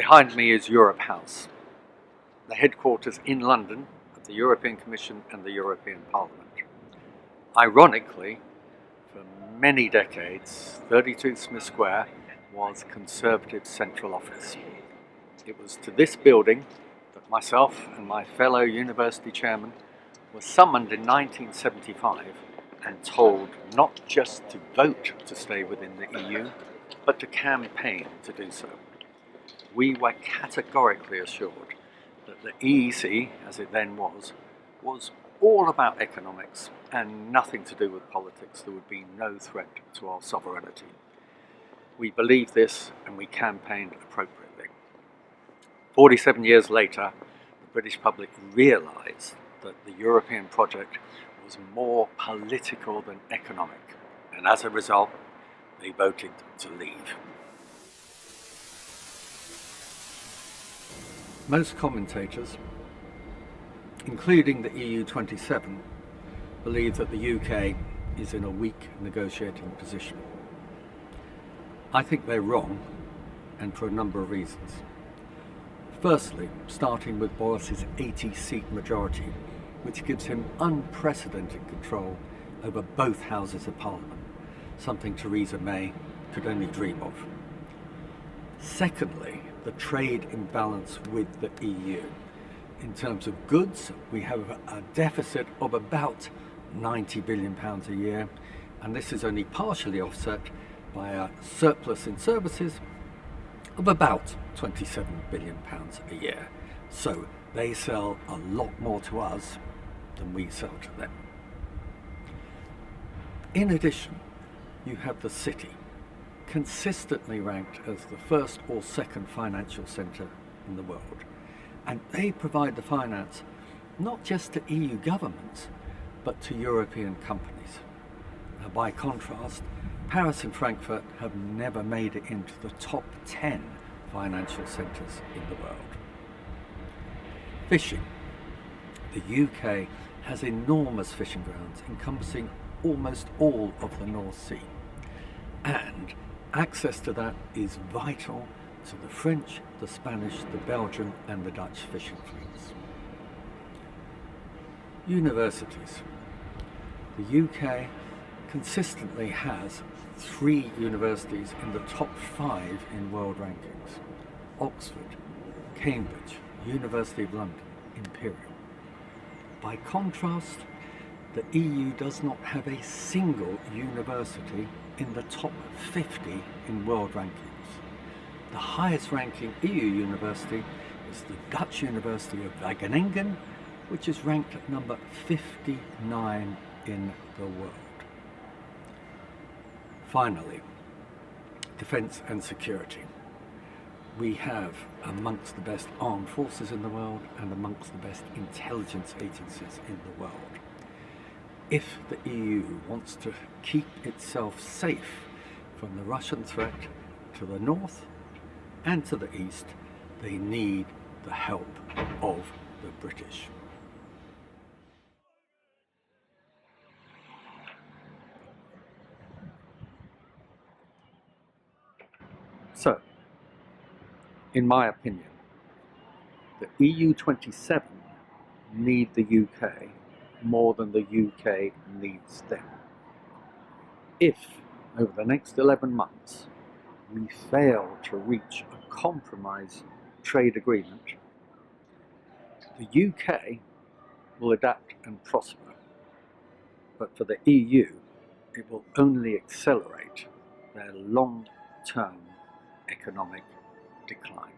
Behind me is Europe House, the headquarters in London of the European Commission and the European Parliament. Ironically, for many decades, 32 Smith Square was Conservative central office. It was to this building that myself and my fellow university chairman were summoned in 1975 and told not just to vote to stay within the EU, but to campaign to do so. We were categorically assured that the EEC, as it then was all about economics and nothing to do with politics. There would be no threat to our sovereignty. We believed this and we campaigned appropriately. 47 years later, the British public realised that the European project was more political than economic, and as a result, they voted to leave. Most commentators, including the EU 27, believe that the UK is in a weak negotiating position. I think they're wrong, and for a number of reasons. Firstly, starting with Boris's 80-seat majority, which gives him unprecedented control over both houses of Parliament, something Theresa May could only dream of. Secondly, the trade imbalance with the EU. In terms of goods, we have a deficit of about £90 billion a year, and this is only partially offset by a surplus in services of about £27 billion a year. So they sell a lot more to us than we sell to them. In addition, you have the city, consistently ranked as the first or second financial centre in the world. And they provide the finance not just to EU governments, but to European companies. Now, by contrast, Paris and Frankfurt have never made it into the top 10 financial centres in the world. Fishing. The UK has enormous fishing grounds encompassing almost all of the North Sea, and access to that is vital to the French, the Spanish, the Belgian and the Dutch fishing fleets. Universities. The UK consistently has 3 universities in the top 5 in world rankings: Oxford, Cambridge, University of London, Imperial. By contrast, the EU does not have a single university in the top 50 in world rankings. The highest ranking EU university is the Dutch University of Wageningen, which is ranked at number 59 in the world. Finally, defence and security. We have amongst the best armed forces in the world and amongst the best intelligence agencies in the world. If the EU wants to keep itself safe from the Russian threat to the north and to the east, they need the help of the British. So, in my opinion, the EU 27 need the UK more than the UK needs them. If, over the next 11 months, we fail to reach a compromise trade agreement, the UK will adapt and prosper, but for the EU, it will only accelerate their long-term economic decline.